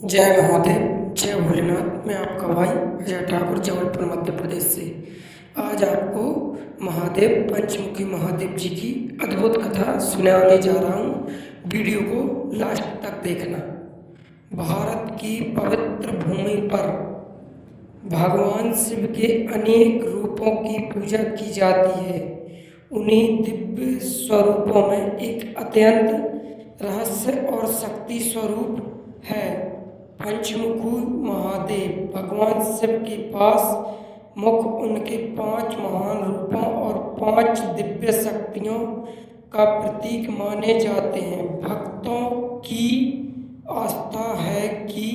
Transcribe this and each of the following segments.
जय महादेव, जय भोलेनाथ। मैं आपका भाई अजय ठाकुर जबलपुर मध्य प्रदेश से आज आपको महादेव पंचमुखी महादेव जी की अद्भुत कथा सुनाने जा रहा हूँ। वीडियो को लास्ट तक देखना। भारत की पवित्र भूमि पर भगवान शिव के अनेक रूपों की पूजा की जाती है। उन्हीं दिव्य स्वरूपों में एक अत्यंत रहस्य और शक्ति स्वरूप है पंचमुखी महादेव। भगवान शिव के पास मुख उनके 5 महान रूपों और 5 दिव्य शक्तियों का प्रतीक माने जाते हैं। भक्तों की आस्था है कि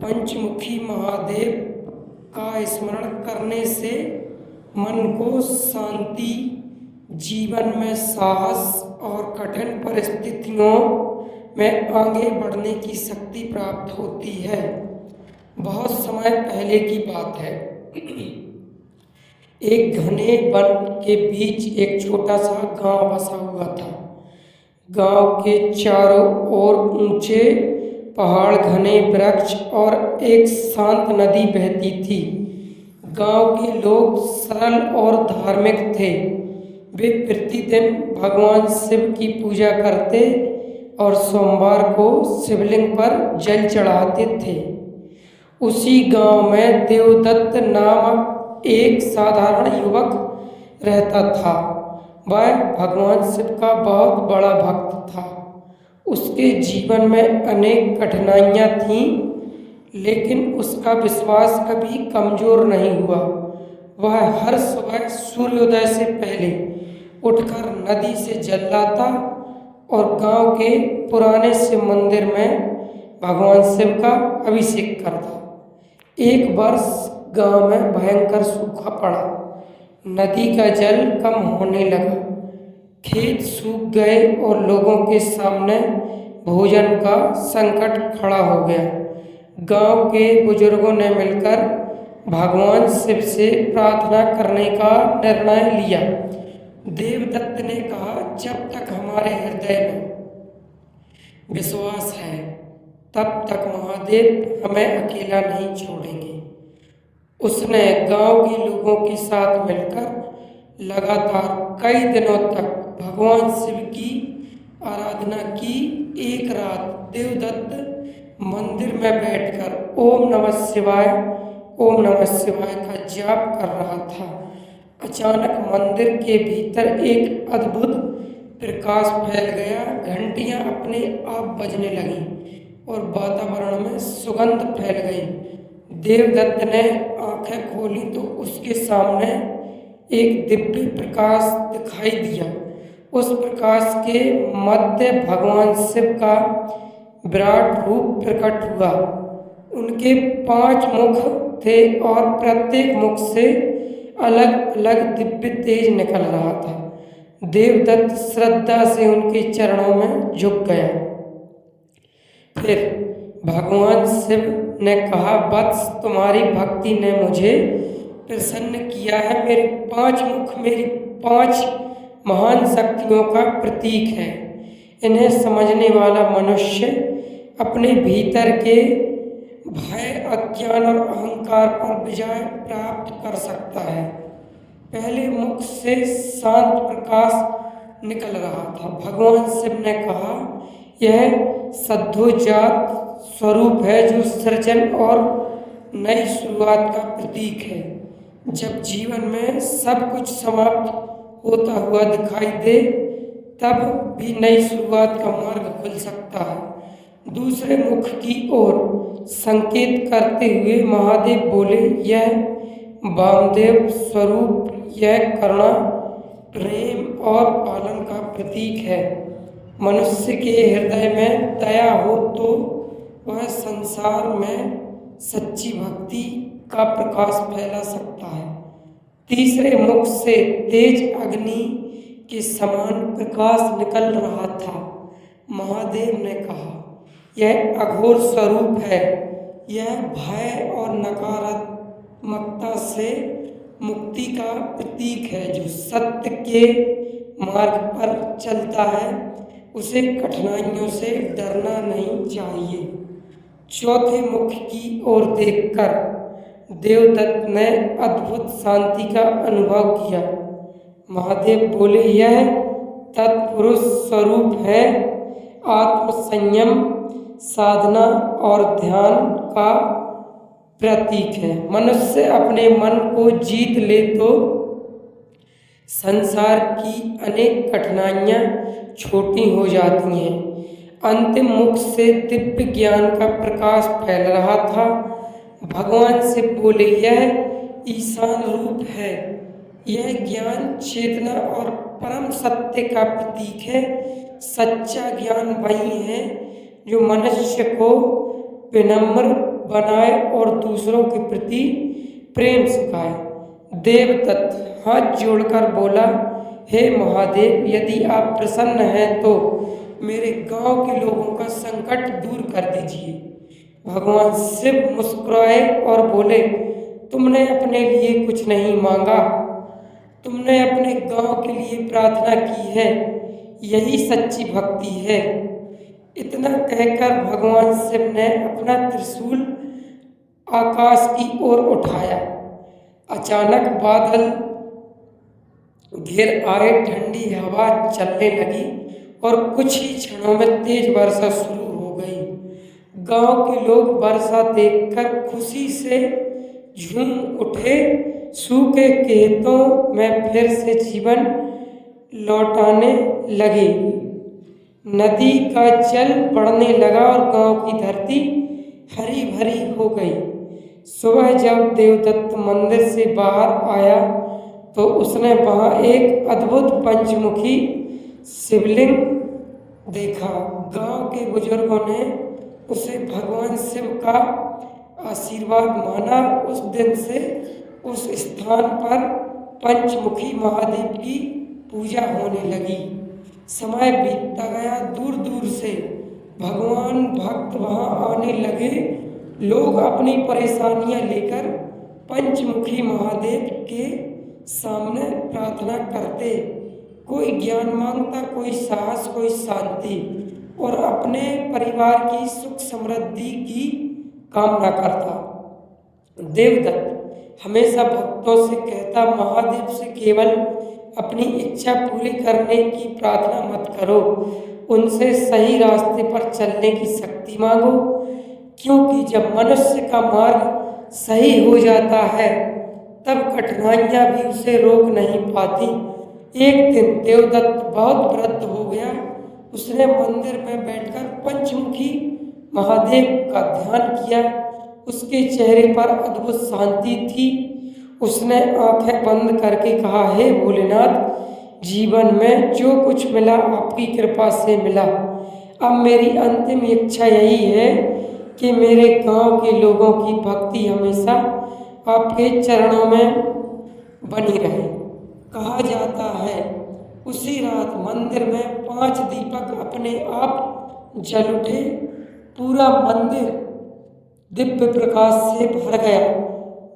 पंचमुखी महादेव का स्मरण करने से मन को शांति, जीवन में साहस और कठिन परिस्थितियों में आगे बढ़ने की शक्ति प्राप्त होती है। बहुत समय पहले की बात है। एक घने वन के बीच एक छोटा सा गांव बसा हुआ था। गांव के चारों ओर ऊंचे पहाड़, घने वृक्ष और एक शांत नदी बहती थी। गांव के लोग सरल और धार्मिक थे। वे प्रतिदिन भगवान शिव की पूजा करते और सोमवार को शिवलिंग पर जल चढ़ाते थे। उसी गांव में देवदत्त नामक एक साधारण युवक रहता था। वह भगवान शिव का बहुत बड़ा भक्त था। उसके जीवन में अनेक कठिनाइयां थीं, लेकिन उसका विश्वास कभी कमजोर नहीं हुआ। वह हर सुबह सूर्योदय से पहले उठकर नदी से जल लाता और गांव के पुराने शिव मंदिर में भगवान शिव का अभिषेक करता। एक वर्ष गांव में भयंकर सूखा पड़ा। नदी का जल कम होने लगा, खेत सूख गए और लोगों के सामने भोजन का संकट खड़ा हो गया। गांव के बुजुर्गों ने मिलकर भगवान शिव से प्रार्थना करने का निर्णय लिया। देवदत्त ने कहा, जब तक हमारे हृदय में विश्वास है तब तक महादेव हमें अकेला नहीं छोड़ेंगे। उसने गांव के लोगों के साथ मिलकर लगातार कई दिनों तक भगवान शिव की आराधना की। एक रात देवदत्त मंदिर में बैठकर ओम नमः शिवाय, ओम नमः शिवाय का जाप कर रहा था। अचानक मंदिर के भीतर एक अद्भुत प्रकाश फैल गया। घंटियां अपने आप बजने लगीं और वातावरण में सुगंध फैल गई। देवदत्त ने आंखें खोली तो उसके सामने एक दिव्य प्रकाश दिखाई दिया। उस प्रकाश के मध्य भगवान शिव का विराट रूप प्रकट हुआ। उनके 5 मुख थे और प्रत्येक मुख से अलग अलग दिव्य तेज निकल रहा था। देवदत्त श्रद्धा से उनके चरणों में झुक गया। फिर भगवान शिव ने कहा, वत्स, तुम्हारी भक्ति ने मुझे प्रसन्न किया है। मेरे 5 मुख मेरी 5 महान शक्तियों का प्रतीक है। इन्हें समझने वाला मनुष्य अपने भीतर के भय, अज्ञान और अहंकार पर विजय प्राप्त कर सकता है। पहले मुख से शांत प्रकाश निकल रहा था। भगवान शिव ने कहा, यह सद्योजात स्वरूप है जो सृजन और नई शुरुआत का प्रतीक है। जब जीवन में सब कुछ समाप्त होता हुआ दिखाई दे, तब भी नई शुरुआत का मार्ग खुल सकता है। दूसरे मुख की ओर संकेत करते हुए महादेव बोले, यह वामदेव स्वरूप, यह करुणा, प्रेम और पालन का प्रतीक है। मनुष्य के हृदय में दया हो तो वह संसार में सच्ची भक्ति का प्रकाश फैला सकता है। तीसरे मुख से तेज अग्नि के समान प्रकाश निकल रहा था। महादेव ने कहा, यह अघोर स्वरूप है। यह भय और नकारात्मकता से मुक्ति का प्रतीक है। जो सत्य के मार्ग पर चलता है उसे कठिनाइयों से डरना नहीं चाहिए। चौथे मुख की ओर देखकर देवदत्त ने अद्भुत शांति का अनुभव किया। महादेव बोले, यह तत्पुरुष स्वरूप है, आत्म संयम, साधना और ध्यान का प्रतीक है। मनुष्य अपने मन को जीत ले तो संसार की अनेक कठिनाइयाँ छोटी हो जाती हैं। अंतिम मुख से दिव्य ज्ञान का प्रकाश फैल रहा था। भगवान से बोले, यह ईशान रूप है। यह ज्ञान, चेतना और परम सत्य का प्रतीक है। सच्चा ज्ञान वही है जो मनुष्य को विनम्र बनाए और दूसरों के प्रति प्रेम सिखाए। देवदत्त हाथ जोड़कर बोला, हे महादेव, यदि आप प्रसन्न हैं तो मेरे गांव के लोगों का संकट दूर कर दीजिए। भगवान शिव मुस्कुराए और बोले, तुमने अपने लिए कुछ नहीं मांगा, तुमने अपने गांव के लिए प्रार्थना की है। यही सच्ची भक्ति है। इतना कहकर भगवान शिव ने अपना त्रिशूल आकाश की ओर उठाया। अचानक बादल घिर आए, ठंडी हवा चलने लगी और कुछ ही क्षणों में तेज वर्षा शुरू हो गई। गांव के लोग वर्षा देखकर खुशी से झूम उठे। सूखे खेतों में फिर से जीवन लौटाने लगे। नदी का जल बढ़ने लगा और गांव की धरती हरी भरी हो गई। सुबह जब देवदत्त मंदिर से बाहर आया तो उसने वहां एक अद्भुत पंचमुखी शिवलिंग देखा। गांव के बुजुर्गों ने उसे भगवान शिव का आशीर्वाद माना। उस दिन से उस स्थान पर पंचमुखी महादेव की पूजा होने लगी। समय बीतता गया, दूर दूर से भगवान भक्त वहां आने लगे। लोग अपनी परेशानियां लेकर पंचमुखी महादेव के सामने प्रार्थना करते। कोई ज्ञान मांगता, कोई साहस, कोई शांति और अपने परिवार की सुख समृद्धि की कामना करता। देवदत्त हमेशा भक्तों से कहता, महादेव से केवल अपनी इच्छा पूरी करने की प्रार्थना मत करो, उनसे सही रास्ते पर चलने की शक्ति मांगो, क्योंकि जब मनुष्य का मार्ग सही हो जाता है तब कठिनाइयां भी उसे रोक नहीं पाती। एक दिन देवदत्त बहुत वृद्ध हो गया। उसने मंदिर में बैठकर पंचमुखी महादेव का ध्यान किया। उसके चेहरे पर अद्भुत शांति थी। उसने आंखें बंद करके कहा, हे भोलेनाथ, जीवन में जो कुछ मिला आपकी कृपा से मिला। अब मेरी अंतिम इच्छा यही है कि मेरे गांव के लोगों की भक्ति हमेशा आपके चरणों में बनी रहे। कहा जाता है उसी रात मंदिर में 5 दीपक अपने आप जल उठे। पूरा मंदिर दिव्य प्रकाश से भर गया।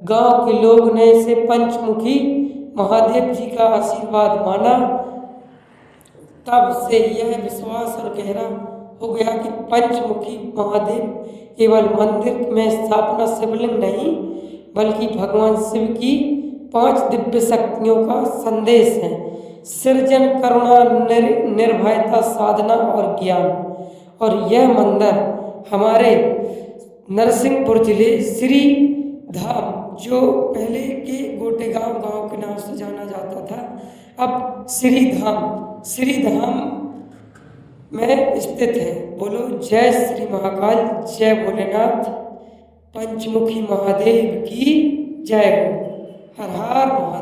गांव के लोग ने इसे पंचमुखी महादेव जी का आशीर्वाद माना। तब से यह विश्वास और गहरा हो गया कि पंचमुखी महादेव केवल मंदिर में स्थापना शिवलिंग नहीं, बल्कि भगवान शिव की 5 दिव्य शक्तियों का संदेश है। सृजन, करुणा, निर्भयता, साधना और ज्ञान। और यह मंदिर हमारे नरसिंहपुर जिले श्री धाम, जो पहले के गोटेगांव गांव के नाम से जाना जाता था, अब श्री धाम में स्थित है। बोलो जय श्री महाकाल, जय भोलेनाथ, पंचमुखी महादेव की जय हो। हर हर महादेव।